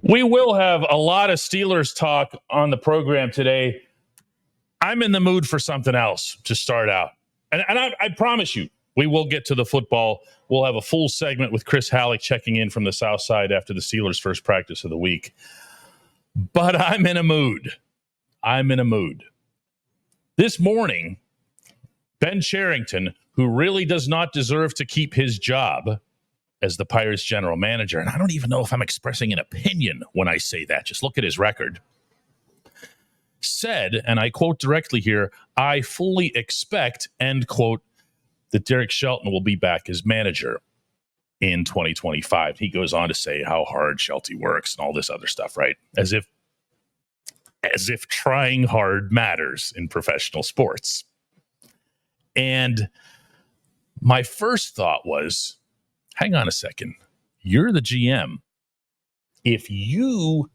We will have a lot of Steelers talk on the program today. I'm in the mood for something else to start out. And I promise you, we will get to the football. We'll have a full segment with Chris Halleck checking in from the South Side after the Steelers' first practice of the week. But I'm in a mood. This morning, Ben Cherington, who really does not deserve to keep his job as the Pirates general manager, and I don't even know if I'm expressing an opinion when I say that, just look at his record, said, and I quote directly here, "I fully expect," end quote, that Derek Shelton will be back as manager in 2025. He goes on to say how hard Shelty works and all this other stuff, right? As if trying hard matters in professional sports. And my first thought was, hang on a second. You're the GM. If you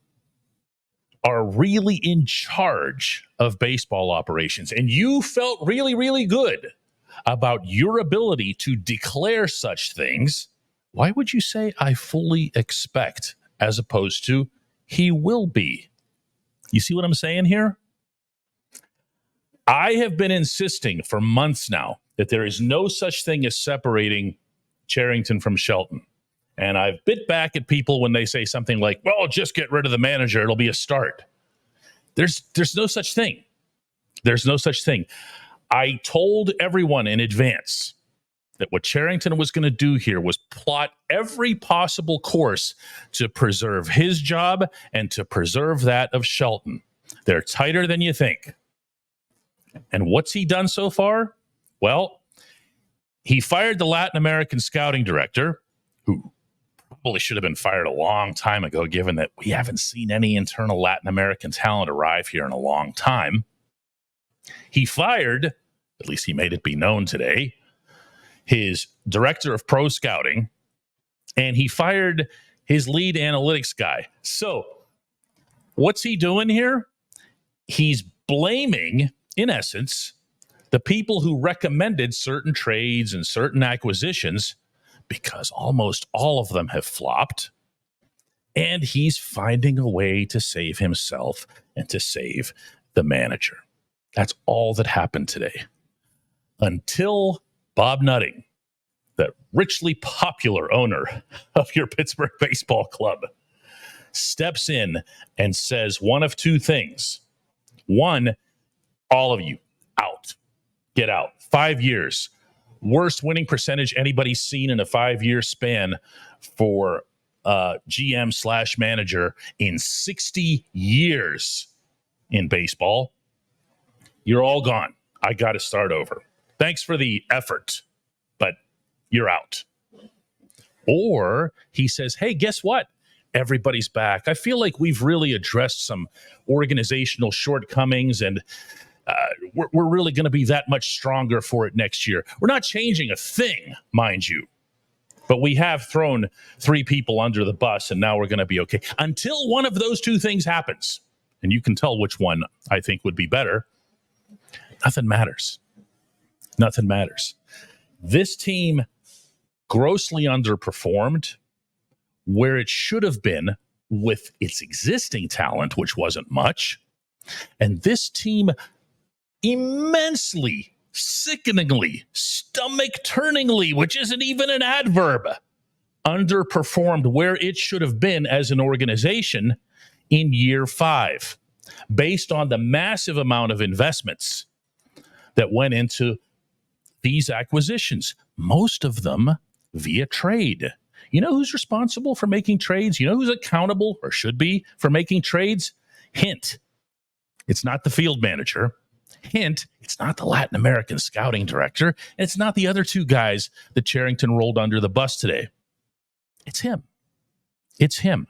are really in charge of baseball operations and you felt really, really good about your ability to declare such things, why would you say "I fully expect" as opposed to "he will be"? You see what I'm saying here? I have been insisting for months now that there is no such thing as separating Cherington from Shelton. And I've bit back at people when they say something like, well, just get rid of the manager. It'll be a start. There's no such thing. There's no such thing. I told everyone in advance that what Cherington was going to do here was plot every possible course to preserve his job and to preserve that of Shelton. They're tighter than you think. And what's he done so far? Well, he fired the Latin American scouting director, who probably should have been fired a long time ago, given that we haven't seen any internal Latin American talent arrive here in a long time. He fired, at least he made it be known today, his director of pro scouting, and he fired his lead analytics guy. So what's he doing here? He's blaming, in essence, the people who recommended certain trades and certain acquisitions, because almost all of them have flopped, and he's finding a way to save himself and to save the manager. That's all that happened today. Until Bob Nutting, the richly popular owner of your Pittsburgh baseball club, steps in and says one of two things. One, all of you, out. Get out. 5 years. Worst winning percentage anybody's seen in a 5-year span for GM/manager in 60 years in baseball. You're all gone. I got to start over. Thanks for the effort, but you're out. Or he says, hey, guess what? Everybody's back. I feel like we've really addressed some organizational shortcomings, and we're really going to be that much stronger for it next year. We're not changing a thing, mind you, but we have thrown 3 people under the bus, and now we're going to be okay. Until one of those two things happens, and you can tell which one I think would be better, nothing matters. Nothing matters. This team grossly underperformed where it should have been with its existing talent, which wasn't much. And this team immensely, sickeningly, stomach-turningly, which isn't even an adverb, underperformed where it should have been as an organization in year 5, based on the massive amount of investments that went into these acquisitions, most of them via trade. You know who's responsible for making trades? You know who's accountable, or should be, for making trades? Hint, it's not the field manager. Hint, it's not the Latin American scouting director. And it's not the other 2 guys that Cherington rolled under the bus today. It's him. It's him.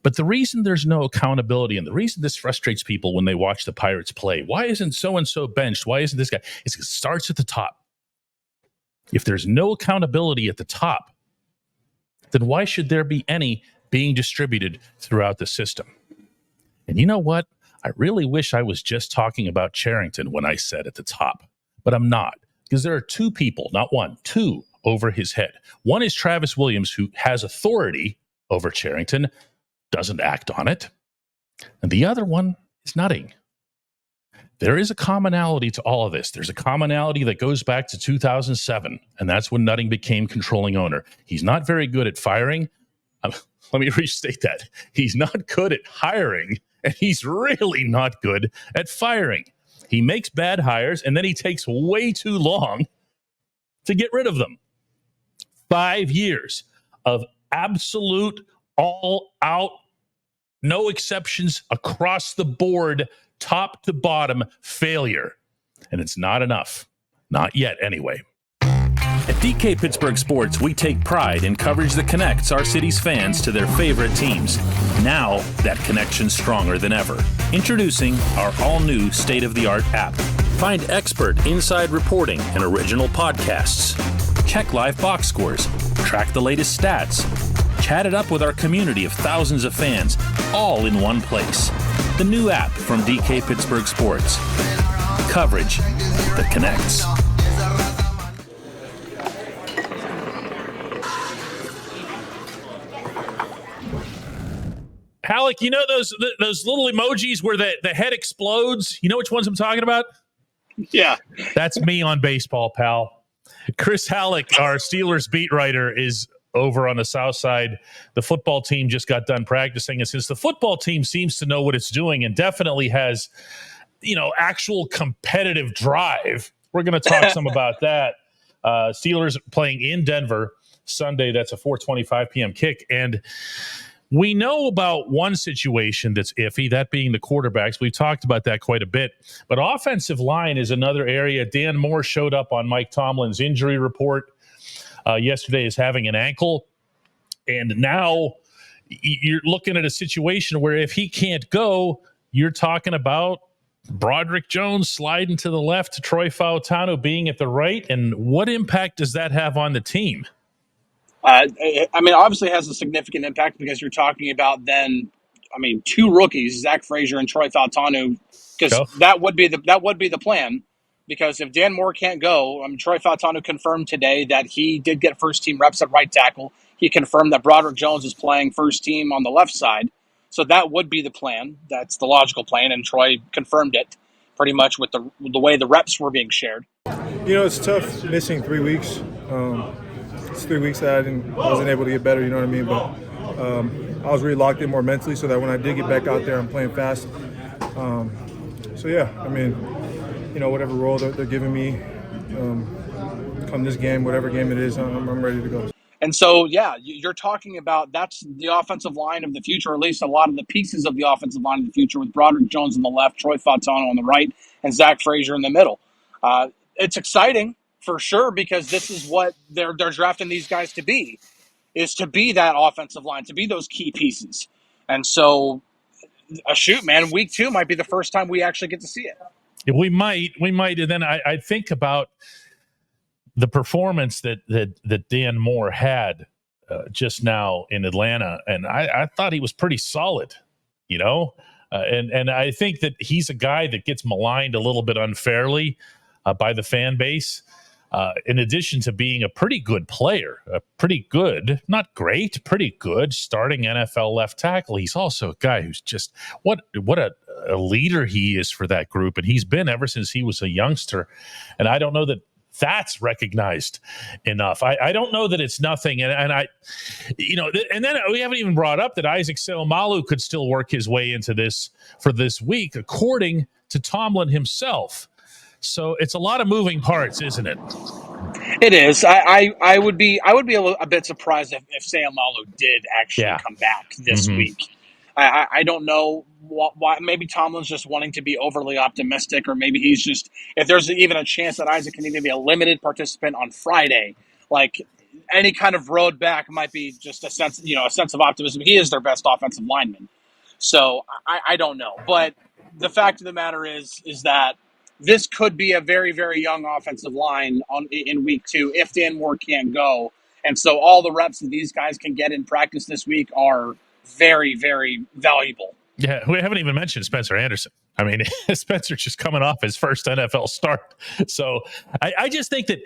But the reason there's no accountability, and the reason this frustrates people when they watch the Pirates play, why isn't so-and-so benched? Why isn't this guy? It starts at the top. If there's no accountability at the top, then why should there be any being distributed throughout the system? And you know what? I really wish I was just talking about Cherington when I said at the top, but I'm not, because there are 2 people, not 1, 2 over his head. One is Travis Williams, who has authority over Cherington. doesn't act on it. And the other one is nutting. There is a commonality to all of this. There's a commonality that goes back to 2007, and that's when Nutting became controlling owner. He's not very good at firing. Let me restate that. He's not good at hiring, and he's really not good at firing. He makes bad hires, and then he takes way too long to get rid of them. 5 years of absolute, all-out, no exceptions, across the board, top to bottom failure. And it's not enough. Not yet, anyway. At DK Pittsburgh Sports, we take pride in coverage that connects our city's fans to their favorite teams. Now, that connection's stronger than ever. Introducing our all-new state-of-the-art app. Find expert inside reporting and original podcasts. Check live box scores. Track the latest stats. Chat it up with our community of thousands of fans, all in one place. The new app from DK Pittsburgh Sports. Coverage that connects. Halleck, you know those little emojis where the head explodes? You know which ones I'm talking about? Yeah. That's me on baseball, pal. Chris Halleck, our Steelers beat writer, is over on the south side. The football team just got done practicing, and since the football team seems to know what it's doing and definitely has, actual competitive drive, we're going to talk some about that. Steelers playing in Denver Sunday. That's a 4:25 p.m. kick, and we know about one situation that's iffy, that being the quarterbacks. We've talked about that quite a bit. But offensive line is another area. Dan Moore showed up on Mike Tomlin's injury report yesterday as having an ankle. And now you're looking at a situation where if he can't go, you're talking about Broderick Jones sliding to the left to Troy Fautanu being at the right. And what impact does that have on the team? Obviously it has a significant impact because you're talking about two rookies, Zach Frazier and Troy Fautanu, because that would be the plan. Because if Dan Moore can't go, Troy Fautanu confirmed today that he did get first team reps at right tackle. He confirmed that Broderick Jones is playing first team on the left side. So that would be the plan. That's the logical plan, and Troy confirmed it pretty much with the way the reps were being shared. It's tough missing 3 weeks. It's 3 weeks that I wasn't able to get better, you know what I mean? But I was really locked in more mentally so that when I did get back out there, I'm playing fast. Whatever role they're giving me come this game, whatever game it is, I'm ready to go. And so, you're talking about that's the offensive line of the future, or at least a lot of the pieces of the offensive line of the future, with Broderick Jones on the left, Troy Fautanu on the right, and Zach Frazier in the middle. It's exciting for sure because this is what they're drafting these guys to be, is to be that offensive line, to be those key pieces. And so, week 2 might be the first time we actually get to see it. We might. And then I think about the performance that Dan Moore had just now in Atlanta, and I thought he was pretty solid, and I think that he's a guy that gets maligned a little bit unfairly by the fan base. In addition to being a pretty good player, a pretty good, not great, pretty good starting NFL left tackle, he's also a guy who's just what a leader he is for that group, and he's been ever since he was a youngster. And I don't know that that's recognized enough. I don't know that it's nothing, and then we haven't even brought up that Isaac Seumalo could still work his way into this for this week, according to Tomlin himself. So it's a lot of moving parts, isn't it? It is. I would be a bit surprised if Seumalo did actually come back this week. I don't know why. Maybe Tomlin's just wanting to be overly optimistic, or maybe he's just, if there's even a chance that Isaac can even be a limited participant on Friday, like any kind of road back might be just a sense of optimism. He is their best offensive lineman. So I don't know. But the fact of the matter is that this could be a very, very young offensive line in week 2 if Dan Moore can't go. And so all the reps that these guys can get in practice this week are very, very valuable. Yeah, we haven't even mentioned Spencer Anderson. Spencer's just coming off his first NFL start. So I just think that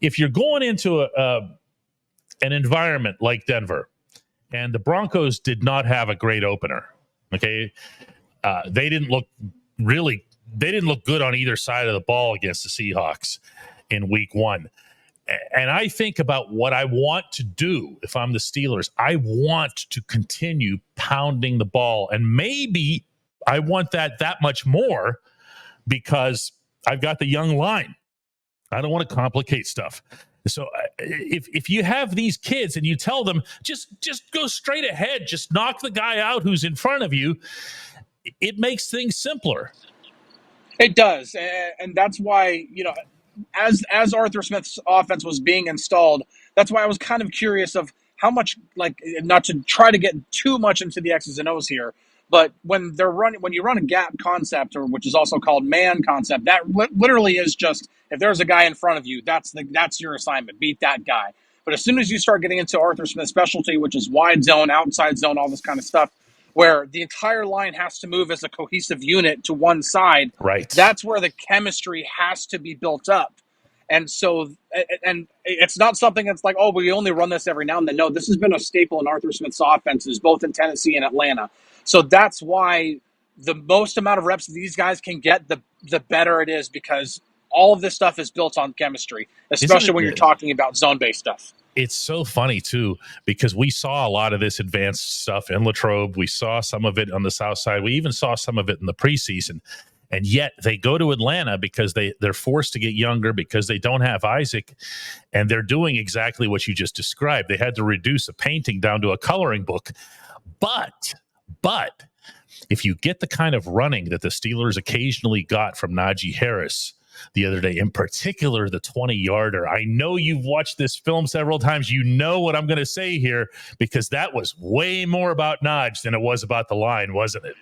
if you're going into an environment like Denver And the Broncos did not have a great opener. Okay. They didn't look good on either side of the ball against the Seahawks in week 1. And I think about what I want to do if I'm the Steelers. I want to continue pounding the ball. And maybe I want that much more because I've got the young line. I don't want to complicate stuff. So if you have these kids and you tell them, just go straight ahead, just knock the guy out who's in front of you, it makes things simpler. It does. And that's why, as Arthur Smith's offense was being installed, that's why I was kind of curious of how much, not to try to get too much into the X's and O's here, but when you run a gap concept, or which is also called man concept, that literally is just, if there's a guy in front of you, that's your assignment. Beat that guy. But as soon as you start getting into Arthur Smith's specialty, which is wide zone, outside zone, all this kind of stuff, where the entire line has to move as a cohesive unit to one side, right? That's where the chemistry has to be built up. And so, and it's not something that's like, oh, we only run this every now and then. No, this has been a staple in Arthur Smith's offenses, both in Tennessee and Atlanta. So that's why the most amount of reps these guys can get, the better it is, because all of this stuff is built on chemistry, especially when you're talking about zone-based stuff. It's so funny, too, because we saw a lot of this advanced stuff in Latrobe. We saw some of it on the South Side. We even saw some of it in the preseason. And yet they go to Atlanta because they're forced to get younger because they don't have Isaac. And they're doing exactly what you just described. They had to reduce a painting down to a coloring book. But if you get the kind of running that the Steelers occasionally got from Najee Harris the other day, in particular the 20-yarder. I know you've watched this film several times. You know what I'm going to say here, because that was way more about Najee than it was about the line, wasn't it?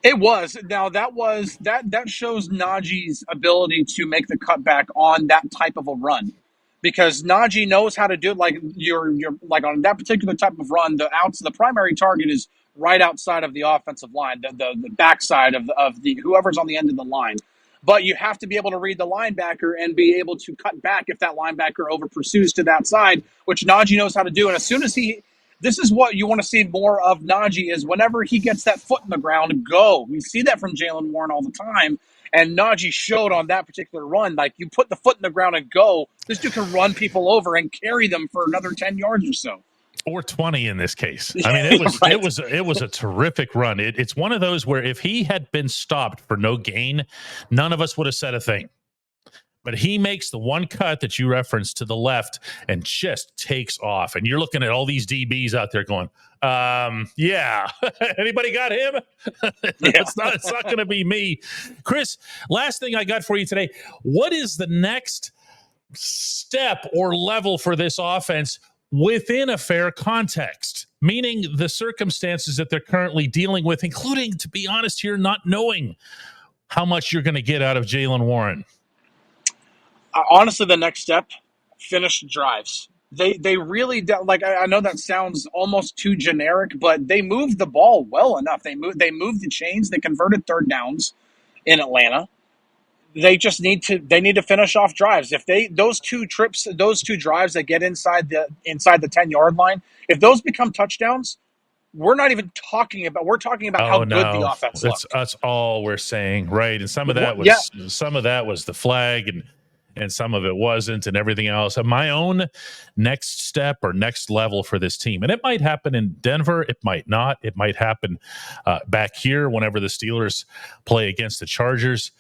It was. Now that shows Najee's ability to make the cutback on that type of a run, because Najee knows how to do it. Like you're like on that particular type of run, the primary target is right outside of the offensive line, the backside of the whoever's on the end of the line. But you have to be able to read the linebacker and be able to cut back if that linebacker over pursues to that side, which Najee knows how to do. And as soon as this is what you want to see more of Najee, is whenever he gets that foot in the ground, go. We see that from Jaylen Warren all the time. And Najee showed on that particular run, like, you put the foot in the ground and go, this dude can run people over and carry them for another 10 yards or so. Or 20 in this case. I mean, it was a terrific run. It's one of those where if he had been stopped for no gain, none of us would have said a thing. But he makes the one cut that you referenced to the left and just takes off. And you're looking at all these DBs out there going, yeah, anybody got him? It's not going to be me. Chris, last thing I got for you today. What is the next step or level for this offense within a fair context, meaning the circumstances that they're currently dealing with, including, to be honest here, not knowing how much you're going to get out of Jaylen Warren? Honestly, the next step, finish drives. They really, like, I know that sounds almost too generic, but they moved the ball well enough. They moved the chains. They converted third downs in Atlanta. They just need to finish off drives. If those two drives that get inside the 10-yard line, if those become touchdowns, we're talking about how good the offense looks. That's all we're saying, right? And some of that was the flag, and some of it wasn't, and everything else. And my own next step or next level for this team, and it might happen in Denver, it might not. It might happen back here whenever the Steelers play against the Chargers,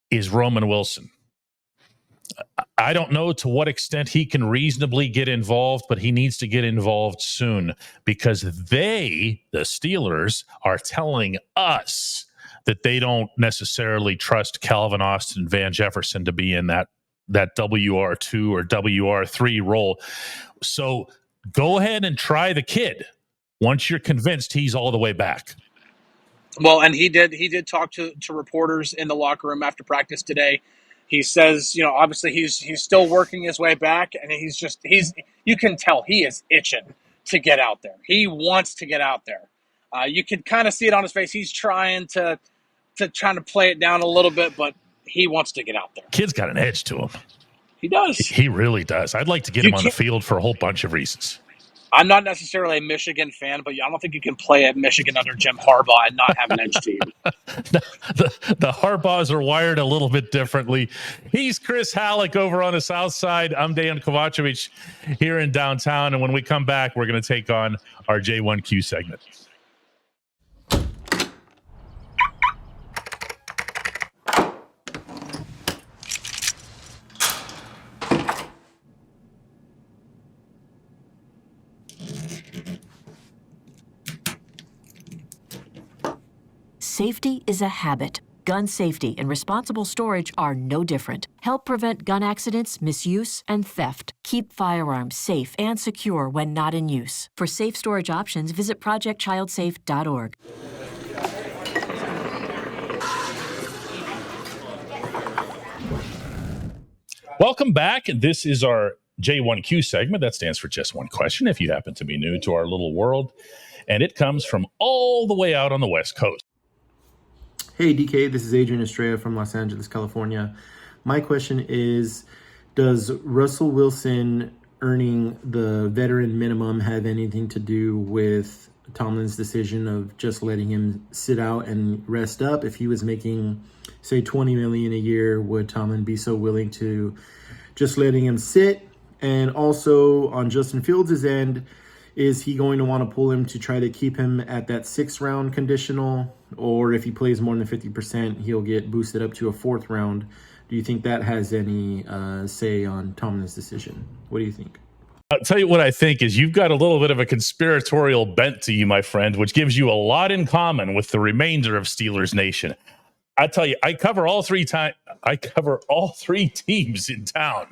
is Roman Wilson. I don't know to what extent he can reasonably get involved, but he needs to get involved soon, because the Steelers, are telling us that they don't necessarily trust Calvin Austin, Van Jefferson to be in that WR2 or WR3 role. So go ahead and try the kid once you're convinced he's all the way back. Well, and he did talk to reporters in the locker room after practice today. He says, obviously he's still working his way back, and you can tell he is itching to get out there. He wants to get out there. You can kind of see it on his face. He's trying to play it down a little bit, but he wants to get out there. Kid's got an edge to him. He does. He really does. I'd like to get him on the field for a whole bunch of reasons. I'm not necessarily a Michigan fan, but I don't think you can play at Michigan under Jim Harbaugh and not have an edge team. The Harbaughs are wired a little bit differently. He's Chris Halleck over on the south side. I'm Dejan Kovacevic here in downtown. And when we come back, we're going to take on our J1Q segment. Safety is a habit. Gun safety and responsible storage are no different. Help prevent gun accidents, misuse, and theft. Keep firearms safe and secure when not in use. For safe storage options, visit projectchildsafe.org. Welcome back. This is our J1Q segment. That stands for Just One Question, if you happen to be new to our little world. And it comes from all the way out on the West Coast. Hey DK, this is Adrian Estrella from Los Angeles, California. My question is, does Russell Wilson earning the veteran minimum have anything to do with Tomlin's decision of just letting him sit out and rest up? If he was making, say, $20 million a year, would Tomlin be so willing to just letting him sit? And also on Justin Fields' end, is he going to want to pull him to try to keep him at that 6th round conditional? Or if he plays more than 50%, he'll get boosted up to a 4th round. Do you think that has any say on Tomlin's decision? What do you think? I'll tell you what I think is you've got a little bit of a conspiratorial bent to you, my friend, which gives you a lot in common with the remainder of Steelers Nation. I tell you, I cover all three teams in town,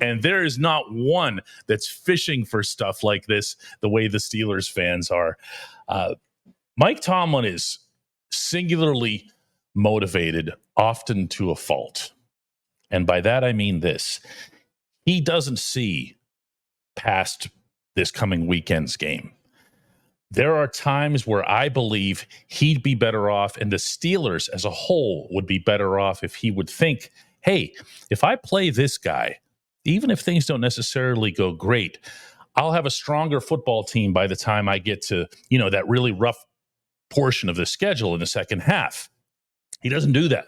and there is not one that's fishing for stuff like this the way the Steelers fans are. Mike Tomlin is singularly motivated, often to a fault. And by that, I mean this. He doesn't see past this coming weekend's game. There are times where I believe he'd be better off, and the Steelers as a whole would be better off if he would think, hey, if I play this guy, even if things don't necessarily go great, I'll have a stronger football team by the time I get to, that really rough portion of the schedule in the second half. He doesn't do that.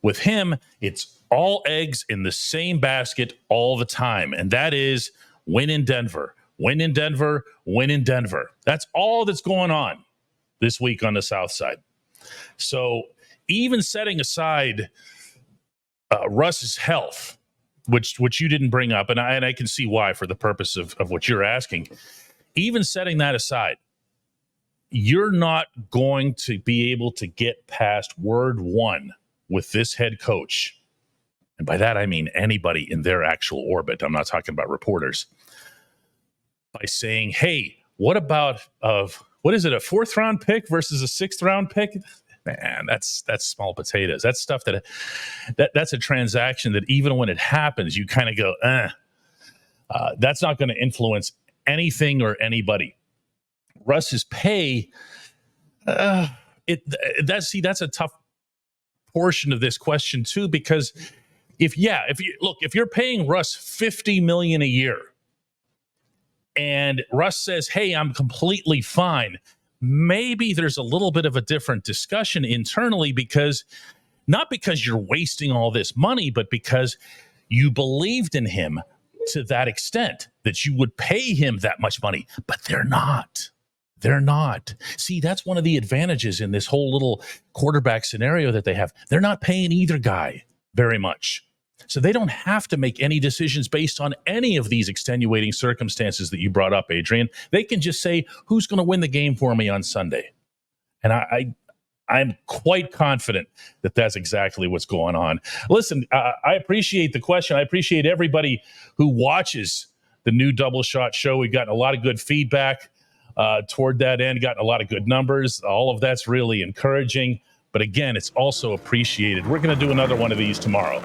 With him, it's all eggs in the same basket all the time, and that is win in Denver. Win in Denver, win in Denver. That's all that's going on this week on the South Side. So even setting aside Russ's health, which you didn't bring up, and I can see why for the purpose of what you're asking, even setting that aside, you're not going to be able to get past word one with this head coach. And by that, I mean anybody in their actual orbit. I'm not talking about reporters. By saying, hey, what about a 4th round pick versus a 6th round pick? Man, that's small potatoes. That's stuff that's a transaction that even when it happens, you kind of go, that's not going to influence anything or anybody. Russ's pay, that's a tough portion of this question too, because if you're paying Russ $50 million a year, and Russ says, hey, I'm completely fine, maybe there's a little bit of a different discussion internally, not because you're wasting all this money, but because you believed in him to that extent that you would pay him that much money. But they're not. See, that's one of the advantages in this whole little quarterback scenario that they have. They're not paying either guy very much. So they don't have to make any decisions based on any of these extenuating circumstances that you brought up, Adrian. They can just say, who's going to win the game for me on Sunday? And I'm quite confident that that's exactly what's going on. Listen, I appreciate the question. I appreciate everybody who watches the new Double Shot show. We've gotten a lot of good feedback toward that end, gotten a lot of good numbers. All of that's really encouraging. But again, it's also appreciated. We're going to do another one of these tomorrow.